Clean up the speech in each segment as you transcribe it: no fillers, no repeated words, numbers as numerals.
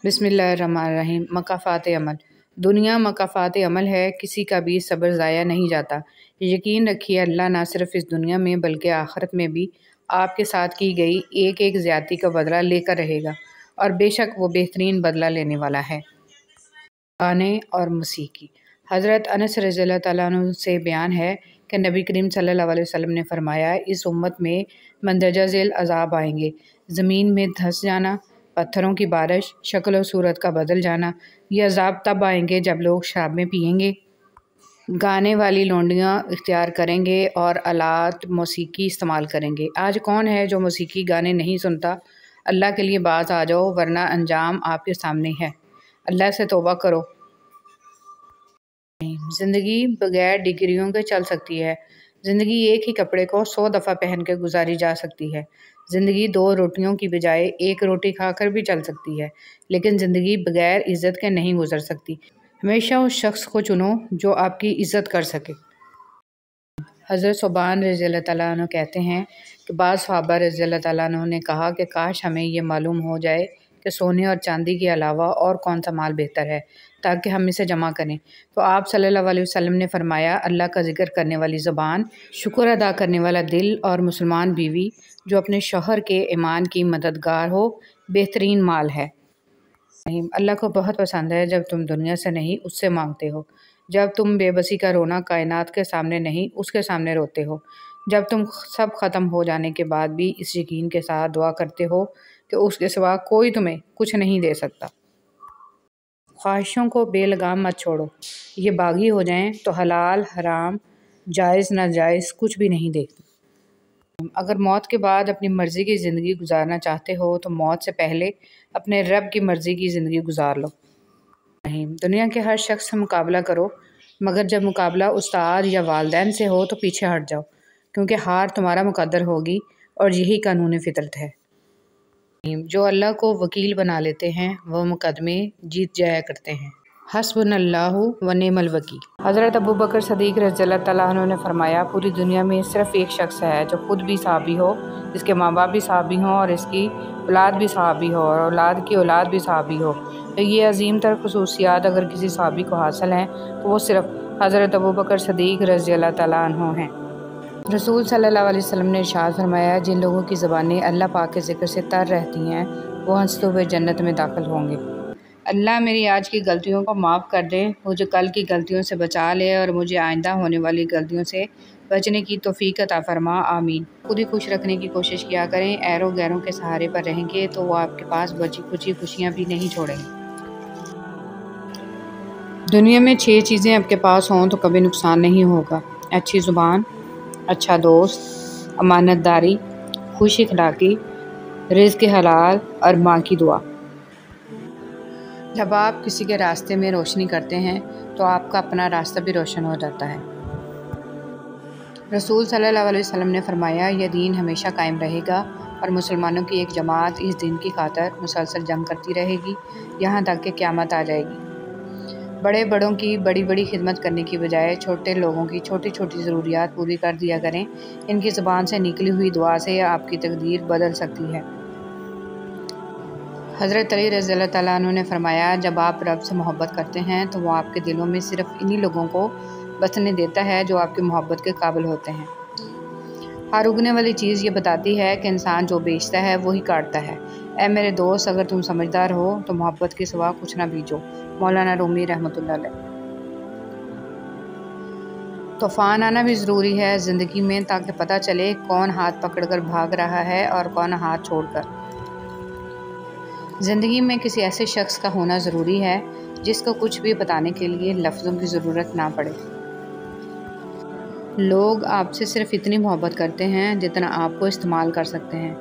بسم اللہ الرحمن الرحیم۔ مکافات عمل۔ دنیا مکافات عمل ہے، کسی کا بھی صبر ضائع نہیں جاتا۔ یقین رکھیے اللہ نہ صرف اس دنیا میں بلکہ آخرت میں بھی آپ کے ساتھ کی گئی ایک ایک زیادتی کا بدلہ لے کر رہے گا، اور بے شک وہ بہترین بدلہ لینے والا ہے۔ گانے اور موسیقی۔ حضرت انس رضی اللہ تعالیٰ عنہ سے بیان ہے کہ نبی کریم صلی اللہ علیہ وسلم نے فرمایا، اس امت میں مندرجہ ذیل عذاب آئیں گے: زمین میں دھنس جانا، پتھروں کی بارش، شکل و صورت کا بدل جانا۔ یہ عذاب تب آئیں گے جب لوگ شرابیں پئیں گے، گانے والی لونڈیاں اختیار کریں گے اور آلات موسیقی استعمال کریں گے۔ آج کون ہے جو موسیقی گانے نہیں سنتا؟ اللہ کے لیے باز آ جاؤ ورنہ انجام آپ کے سامنے ہے۔ اللہ سے توبہ کرو۔ زندگی بغیر ڈگریوں کے چل سکتی ہے۔ زندگی ایک ہی کپڑے کو 100 دفعہ پہن کے گزاری جا سکتی ہے۔ زندگی 2 روٹیوں کی بجائے 1 روٹی کھا کر بھی چل سکتی ہے، لیکن زندگی بغیر عزت کے نہیں گزر سکتی۔ ہمیشہ اس شخص کو چنو جو آپ کی عزت کر سکے۔ حضرت ثوبان رضی اللہ تعالیٰ عنہ کہتے ہیں کہ بعض صحابہ رضی اللہ تعالیٰ عنہ نے کہا کہ کاش ہمیں یہ معلوم ہو جائے کہ سونے اور چاندی کے علاوہ اور کون سا مال بہتر ہے تاکہ ہم اسے جمع کریں۔ تو آپ صلی اللہ علیہ وسلم نے فرمایا، اللہ کا ذکر کرنے والی زبان، شکر ادا کرنے والا دل اور مسلمان بیوی جو اپنے شوہر کے ایمان کی مددگار ہو، بہترین مال ہے۔ اللہ کو بہت پسند ہے جب تم دنیا سے نہیں اس سے مانگتے ہو، جب تم بے بسی کا رونا کائنات کے سامنے نہیں اس کے سامنے روتے ہو، جب تم سب ختم ہو جانے کے بعد بھی اس یقین کے ساتھ دعا کرتے ہو کہ اس کے سوا کوئی تمہیں کچھ نہیں دے سکتا۔ خواہشوں کو بے لگام مت چھوڑو، یہ باغی ہو جائیں تو حلال حرام جائز ناجائز کچھ بھی نہیں دیکھتے۔ اگر موت کے بعد اپنی مرضی کی زندگی گزارنا چاہتے ہو تو موت سے پہلے اپنے رب کی مرضی کی زندگی گزار لو۔ دنیا کے ہر شخص سے مقابلہ کرو، مگر جب مقابلہ استاد یا والدین سے ہو تو پیچھے ہٹ جاؤ، کیونکہ ہار تمہارا مقدر ہوگی اور یہی قانون فطرت ہے۔ جو اللہ کو وکیل بنا لیتے ہیں وہ مقدمے جیت جایا کرتے ہیں۔ حسبنا اللہ و نعم الوکیل۔ حضرت ابو بکر صدیق رضی اللہ تعالیٰ عنہ نے فرمایا، پوری دنیا میں صرف ایک شخص ہے جو خود بھی صحابی ہو، جس کے ماں باپ بھی صحابی ہوں اور اس کی اولاد بھی صحابی ہو اور اولاد کی اولاد بھی صحابی ہو۔ یہ عظیم تر خصوصیات اگر کسی صحابی کو حاصل ہیں تو وہ صرف حضرت ابو بکر صدیق رضی اللہ تعالیٰ عنہ ہیں۔ رسول صلی اللہ علیہ وسلم نے ارشاد فرمایا، جن لوگوں کی زبانیں اللہ پاک کے ذکر سے تر رہتی ہیں وہ ہنستے ہوئے جنت میں داخل ہوں گے۔ اللہ میری آج کی غلطیوں کو معاف کر دے، مجھے کل کی غلطیوں سے بچا لے اور مجھے آئندہ ہونے والی غلطیوں سے بچنے کی توفیق عطا فرما، آمین۔ خود ہی خوش رکھنے کی کوشش کیا کریں، ایروں غیروں کے سہارے پر رہیں گے تو وہ آپ کے پاس بچی کچی خوشیاں بھی نہیں چھوڑیں گے۔ دنیا میں 6 چیزیں آپ کے پاس ہوں تو کبھی نقصان نہیں ہوگا: اچھی زبان، اچھا دوست، امانت داری، خوش اخلاقی، رزق حلال اور ماں کی دعا۔ جب آپ کسی کے راستے میں روشنی کرتے ہیں تو آپ کا اپنا راستہ بھی روشن ہو جاتا ہے۔ رسول صلی اللہ علیہ وسلم نے فرمایا، یہ دین ہمیشہ قائم رہے گا اور مسلمانوں کی ایک جماعت اس دین کی خاطر مسلسل جنگ کرتی رہے گی یہاں تک کہ قیامت آ جائے گی۔ بڑے بڑوں کی بڑی بڑی خدمت کرنے کی بجائے چھوٹے لوگوں کی چھوٹی چھوٹی ضروریات پوری کر دیا کریں، ان کی زبان سے نکلی ہوئی دعا سے آپ کی تقدیر بدل سکتی ہے۔ حضرت علی رضی اللہ تعالیٰ عنہ نے فرمایا، جب آپ رب سے محبت کرتے ہیں تو وہ آپ کے دلوں میں صرف انہی لوگوں کو بسنے دیتا ہے جو آپ کی محبت کے قابل ہوتے ہیں۔ ہر اگنے والی چیز یہ بتاتی ہے کہ انسان جو بیچتا ہے وہی کاٹتا ہے۔ اے میرے دوست، اگر تم سمجھدار ہو تو محبت کے سوا کچھ نہ بیچو۔ مولانا رومی رحمۃ اللہ علیہ۔ طوفان آنا بھی ضروری ہے زندگی میں تاکہ پتہ چلے کون ہاتھ پکڑ کر بھاگ رہا ہے اور کون ہاتھ چھوڑ کر۔ زندگی میں کسی ایسے شخص کا ہونا ضروری ہے جس کو کچھ بھی بتانے کے لیے لفظوں کی ضرورت نہ پڑے۔ لوگ آپ سے صرف اتنی محبت کرتے ہیں جتنا آپ کو استعمال کر سکتے ہیں۔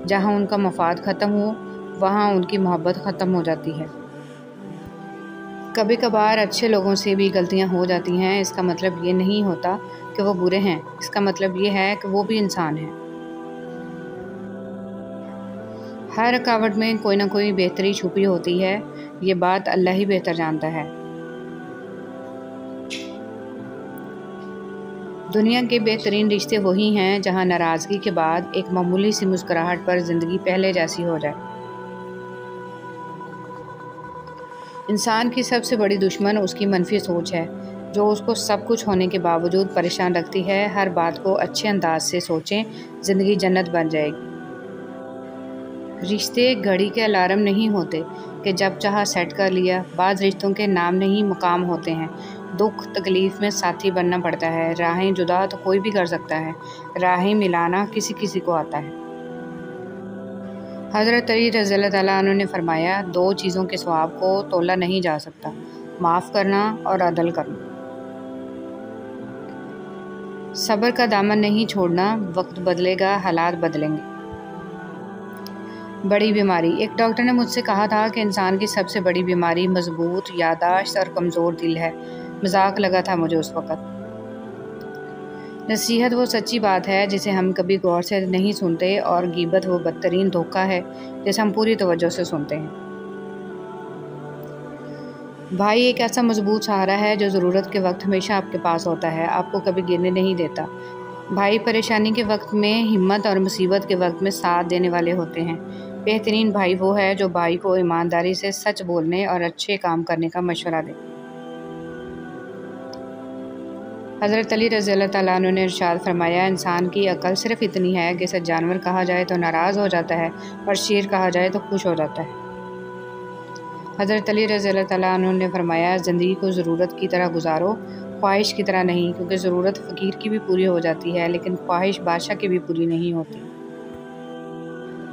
جہاں ان کا مفاد ختم ہو وہاں ان کی محبت ختم ہو جاتی ہے۔ کبھی کبھار اچھے لوگوں سے بھی غلطیاں ہو جاتی ہیں، اس کا مطلب یہ نہیں ہوتا کہ وہ برے ہیں، اس کا مطلب یہ ہے کہ وہ بھی انسان ہیں۔ ہر رکاوٹ میں کوئی نہ کوئی بہتری چھپی ہوتی ہے، یہ بات اللہ ہی بہتر جانتا ہے۔ دنیا کے بہترین رشتے وہی ہیں جہاں ناراضگی کے بعد ایک معمولی سی مسکراہٹ پر زندگی پہلے جیسی ہو جائے۔ انسان کی سب سے بڑی دشمن اس کی منفی سوچ ہے، جو اس کو سب کچھ ہونے کے باوجود پریشان رکھتی ہے۔ ہر بات کو اچھے انداز سے سوچیں، زندگی جنت بن جائے گی۔ رشتے گھڑی کے الارم نہیں ہوتے کہ جب چاہا سیٹ کر لیا۔ بعض رشتوں کے نام نہیں مقام ہوتے ہیں۔ دکھ تکلیف میں ساتھی بننا پڑتا ہے۔ راہیں جدا تو کوئی بھی کر سکتا ہے، راہیں ملانا کسی کسی کو آتا ہے۔ حضرت علی رضی اللہ تعالیٰ عنہ نے فرمایا، 2 چیزوں کے ثواب کو تولا نہیں جا سکتا، معاف کرنا اور عدل کرنا۔ صبر کا دامن نہیں چھوڑنا، وقت بدلے گا، حالات بدلیں گے۔ بڑی بیماری۔ ایک ڈاکٹر نے مجھ سے کہا تھا کہ انسان کی سب سے بڑی بیماری مضبوط یادداشت اور کمزور دل ہے۔ مذاق لگا تھا مجھے اس وقت۔ نصیحت وہ سچی بات ہے جسے ہم کبھی غور سے نہیں سنتے، اور غیبت وہ بدترین دھوکہ ہے جسے ہم پوری توجہ سے سنتے ہیں۔ بھائی ایک ایسا مضبوط سہارا ہے جو ضرورت کے وقت ہمیشہ آپ کے پاس ہوتا ہے، آپ کو کبھی گرنے نہیں دیتا۔ بھائی پریشانی کے وقت میں ہمت اور مصیبت کے وقت میں ساتھ دینے والے ہوتے ہیں۔ بہترین بھائی وہ ہے جو بھائی کو ایمانداری سے سچ بولنے اور اچھے کام کرنے کا مشورہ دے۔ حضرت علی رضی اللہ تعالیٰ عنہ نے ارشاد فرمایا، انسان کی عقل صرف اتنی ہے کہ اسے جانور کہا جائے تو ناراض ہو جاتا ہے اور شیر کہا جائے تو خوش ہو جاتا ہے۔ حضرت علی رضی اللہ تعالیٰ عنہ نے فرمایا، زندگی کو ضرورت کی طرح گزارو، خواہش کی طرح نہیں، کیونکہ ضرورت فقیر کی بھی پوری ہو جاتی ہے لیکن خواہش بادشاہ کی بھی پوری نہیں ہوتی۔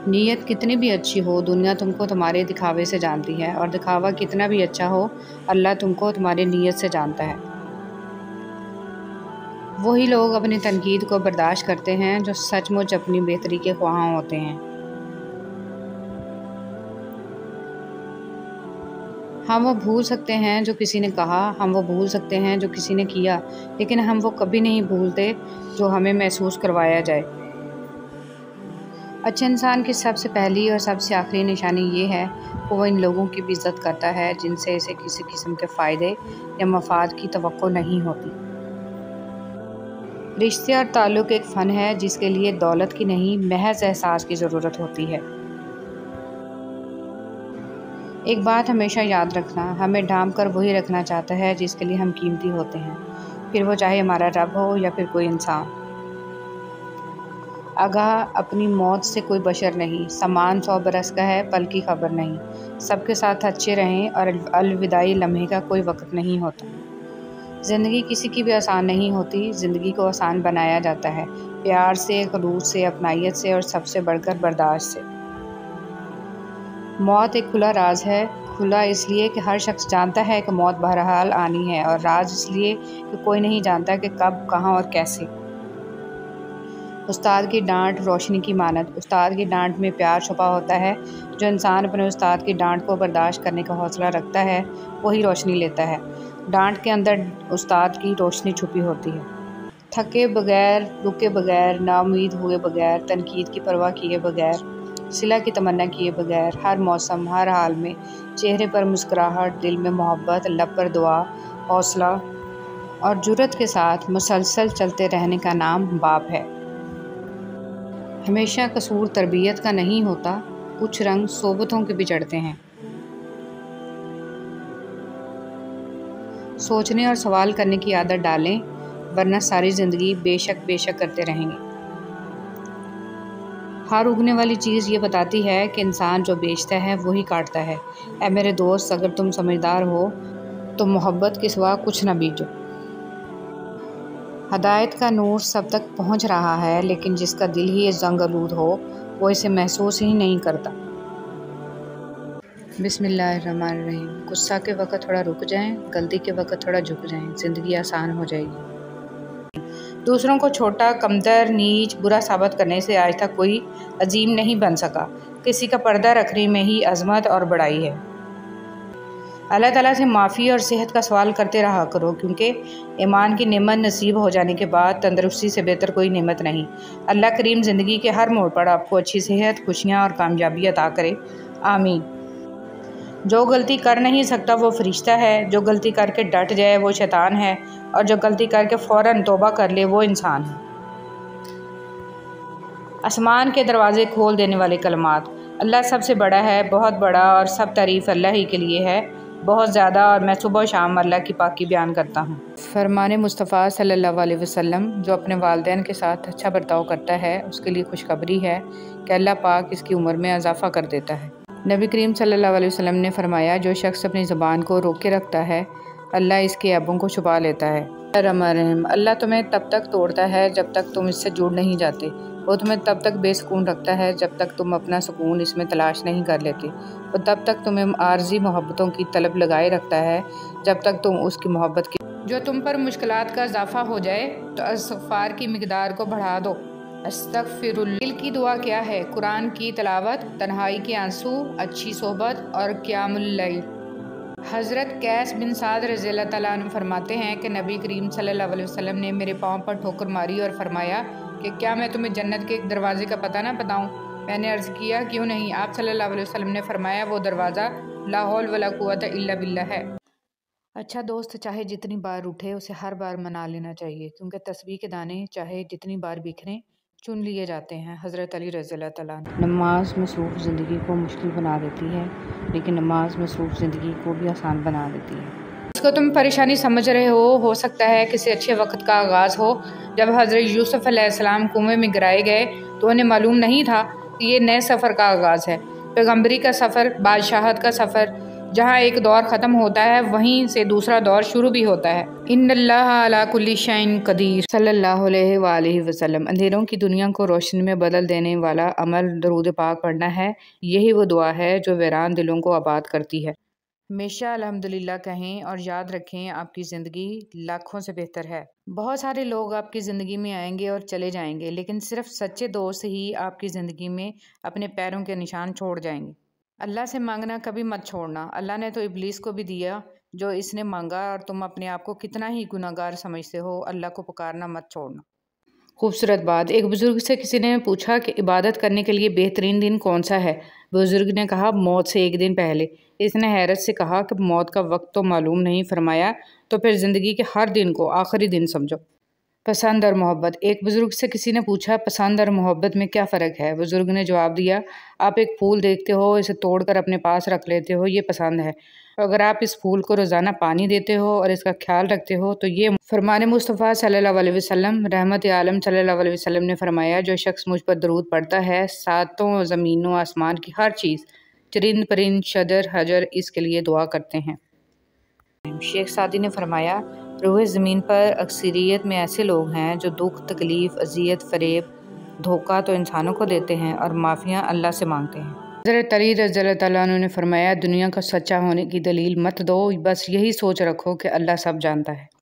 نیت کتنی بھی اچھی ہو، دنیا تم کو تمہارے دکھاوے سے جانتی ہے، اور دکھاوا کتنا بھی اچھا ہو، اللہ تم کو تمہاری نیت سے جانتا ہے۔ وہی لوگ اپنی تنقید کو برداشت کرتے ہیں جو سچ مچ اپنی بہتری کے خواہاں ہوتے ہیں۔ ہم وہ بھول سکتے ہیں جو کسی نے کہا، ہم وہ بھول سکتے ہیں جو کسی نے کیا، لیکن ہم وہ کبھی نہیں بھولتے جو ہمیں محسوس کروایا جائے۔ اچھے انسان کی سب سے پہلی اور سب سے آخری نشانی یہ ہے کہ وہ ان لوگوں کی بھی عزت کرتا ہے جن سے اسے کسی قسم کے فائدے یا مفاد کی توقع نہیں ہوتی۔ رشتے اور تعلق ایک فن ہے جس کے لیے دولت کی نہیں، محض احساس کی ضرورت ہوتی ہے۔ ایک بات ہمیشہ یاد رکھنا، ہمیں ڈھانپ کر وہی رکھنا چاہتا ہے جس کے لیے ہم قیمتی ہوتے ہیں، پھر وہ چاہے ہمارا رب ہو یا پھر کوئی انسان۔ آگاہ اپنی موت سے کوئی بشر نہیں، سامان 100 برس کا ہے، پل کی خبر نہیں۔ سب کے ساتھ اچھے رہیں، اور الوداعی لمحے کا کوئی وقت نہیں ہوتا۔ زندگی کسی کی بھی آسان نہیں ہوتی، زندگی کو آسان بنایا جاتا ہے پیار سے، خلوص سے، اپنائیت سے، اور سب سے بڑھ کر برداشت سے۔ موت ایک کھلا راز ہے، کھلا اس لیے کہ ہر شخص جانتا ہے کہ موت بہرحال آنی ہے، اور راز اس لیے کہ کوئی نہیں جانتا کہ کب، کہاں اور کیسے۔ استاد کی ڈانٹ روشنی کی مانند، استاد کی ڈانٹ میں پیار چھپا ہوتا ہے۔ جو انسان اپنے استاد کی ڈانٹ کو برداشت کرنے کا حوصلہ رکھتا ہے وہی روشنی لیتا ہے۔ ڈانٹ کے اندر استاد کی روشنی چھپی ہوتی ہے۔ تھکے بغیر، رکے بغیر، نا امید ہوئے بغیر، تنقید کی پرواہ کیے بغیر، صلح کی تمنا کیے بغیر، ہر موسم، ہر حال میں چہرے پر مسکراہٹ، دل میں محبت، لب پر دعا، حوصلہ اور جرأت کے ساتھ مسلسل چلتے رہنے کا نام باپ ہے۔ ہمیشہ قصور تربیت کا نہیں ہوتا، کچھ رنگ صحبتوں کے بھی چڑھتے ہیں۔ سوچنے اور سوال کرنے کی عادت ڈالیں، ورنہ ساری زندگی بے شک کرتے رہیں گے۔ ہر اگنے والی چیز یہ بتاتی ہے کہ انسان جو بیچتا ہے وہی کاٹتا ہے۔ اے میرے دوست، اگر تم سمجھدار ہو تو محبت کے سوا کچھ نہ بیچو۔ ہدایت کا نور سب تک پہنچ رہا ہے، لیکن جس کا دل ہی زنگ آلود ہو وہ اسے محسوس ہی نہیں کرتا۔ بسم اللہ الرحمن الرحیم۔ غصہ کے وقت تھوڑا رک جائیں، غلطی کے وقت تھوڑا جھک جائیں، زندگی آسان ہو جائے گی۔ دوسروں کو چھوٹا، کمتر، نیچ، برا ثابت کرنے سے آج تک کوئی عظیم نہیں بن سکا۔ کسی کا پردہ رکھنے میں ہی عظمت اور بڑائی ہے۔ اللہ تعالیٰ سے معافی اور صحت کا سوال کرتے رہا کرو، کیونکہ ایمان کی نعمت نصیب ہو جانے کے بعد تندرستی سے بہتر کوئی نعمت نہیں۔ اللہ کریم زندگی کے ہر موڑ پر آپ کو اچھی صحت، خوشیاں اور کامیابی عطا کرے، آمین۔ جو غلطی کر نہیں سکتا وہ فرشتہ ہے، جو غلطی کر کے ڈٹ جائے وہ شیطان ہے، اور جو غلطی کر کے فوراً توبہ کر لے وہ انسان ہے۔ آسمان کے دروازے کھول دینے والے کلمات۔ اللہ سب سے بڑا ہے، بہت بڑا، اور سب تعریف اللہ ہی کے لیے ہے۔ بہت زیادہ، اور میں صبح و شام اللہ کی پاکی بیان کرتا ہوں۔ فرمان مصطفیٰ صلی اللہ علیہ وسلم، جو اپنے والدین کے ساتھ اچھا برتاؤ کرتا ہے اس کے لیے خوشخبری ہے کہ اللہ پاک اس کی عمر میں اضافہ کر دیتا ہے۔ نبی کریم صلی اللہ علیہ وسلم نے فرمایا، جو شخص اپنی زبان کو روک کے رکھتا ہے اللہ اس کے عیبوں کو چھپا لیتا ہے۔ اللہ تمہیں تب تک توڑتا ہے جب تک تم اس سے جڑ نہیں جاتے، وہ تمہیں تب تک بے سکون رکھتا ہے جب تک تم اپنا سکون اس میں تلاش نہیں کر لیتے، وہ تب تک تمہیں عارضی محبتوں کی طلب لگائے رکھتا ہے جب تک تم اس کی محبت کی۔ جو تم پر مشکلات کا اضافہ ہو جائے تو استغفار کی مقدار کو بڑھا دو۔ استغفر اللہ۔ دل کی دعا کیا ہے؟ قرآن کی تلاوت، تنہائی کے آنسو، اچھی صحبت اور قیام اللیل۔ حضرت قیس بن سعد رضی اللہ تعالیٰ عنہ فرماتے ہیں کہ نبی کریم صلی اللہ علیہ وسلم نے میرے پاؤں پر ٹھوکر ماری اور فرمایا کہ کیا میں تمہیں جنت کے ایک دروازے کا پتہ نہ بتاؤں؟ میں نے عرض کیا کیوں نہیں؟ آپ صلی اللہ علیہ وسلم نے فرمایا وہ دروازہ لا حول ولا قوت الا باللہ ہے۔ اچھا دوست چاہے جتنی بار اٹھے اسے ہر بار منا لینا چاہیے، کیونکہ تسبیح کے دانے چاہے جتنی بار بکھریں چن لیے جاتے ہیں۔ حضرت علی رضی اللہ تعالیٰ عنہ۔ نماز مصروف زندگی کو مشکل بنا دیتی ہے، لیکن نماز مصروف زندگی کو بھی آسان بنا دیتی ہے۔ اس کو تم پریشانی سمجھ رہے ہو سکتا ہے کسی اچھے وقت کا آغاز ہو۔ جب حضرت یوسف علیہ السلام کنویں میں گرائے گئے تو انہیں معلوم نہیں تھا کہ یہ نئے سفر کا آغاز ہے، پیغمبری کا سفر، بادشاہت کا سفر۔ جہاں ایک دور ختم ہوتا ہے وہیں سے دوسرا دور شروع بھی ہوتا ہے۔ ان اللہ علی کل شیء قدیر صلی اللہ علیہ وآلہ وسلم۔ اندھیروں کی دنیا کو روشنی میں بدل دینے والا عمل درود پاک پڑھنا ہے۔ یہی وہ دعا ہے جو ویران دلوں کو آباد کرتی ہے۔ ہمیشہ الحمدللہ کہیں اور یاد رکھیں آپ کی زندگی لاکھوں سے بہتر ہے۔ بہت سارے لوگ آپ کی زندگی میں آئیں گے اور چلے جائیں گے، لیکن صرف سچے دوست ہی آپ کی زندگی میں اپنے پیروں کے نشان چھوڑ جائیں گے۔ اللہ سے مانگنا کبھی مت چھوڑنا۔ اللہ نے تو ابلیس کو بھی دیا جو اس نے مانگا، اور تم اپنے آپ کو کتنا ہی گناہ گار سمجھتے ہو، اللہ کو پکارنا مت چھوڑنا۔ خوبصورت بات۔ ایک بزرگ سے کسی نے پوچھا کہ عبادت کرنے کے لیے بہترین دن کون سا ہے؟ بزرگ نے کہا موت سے ایک دن پہلے۔ اس نے حیرت سے کہا کہ موت کا وقت تو معلوم نہیں۔ فرمایا تو پھر زندگی کے ہر دن کو آخری دن سمجھو۔ پسند اور محبت۔ ایک بزرگ سے کسی نے پوچھا پسند اور محبت میں کیا فرق ہے؟ بزرگ نے جواب دیا، آپ ایک پھول دیکھتے ہو، اسے توڑ کر اپنے پاس رکھ لیتے ہو، یہ پسند ہے۔ اگر آپ اس پھول کو روزانہ پانی دیتے ہو اور اس کا خیال رکھتے ہو تو یہ۔ فرمان مصطفیٰ صلی اللہ علیہ وسلم، رحمت عالم صلی اللہ علیہ وسلم نے فرمایا، جو شخص مجھ پر درود پڑھتا ہے ساتوں زمین و آسمان کی ہر چیز، چرند پرند شجر حجر اس کے لیے دعا کرتے ہیں۔ شیخ سعدی نے فرمایا، روئے زمین پر اکثریت میں ایسے لوگ ہیں جو دکھ، تکلیف، اذیت، فریب، دھوکہ تو انسانوں کو دیتے ہیں اور معافیاں اللہ سے مانگتے ہیں۔ حضرت علی رضی اللہ تعالیٰ عنہ نے فرمایا، دنیا کا سچا ہونے کی دلیل مت دو، بس یہی سوچ رکھو کہ اللہ سب جانتا ہے۔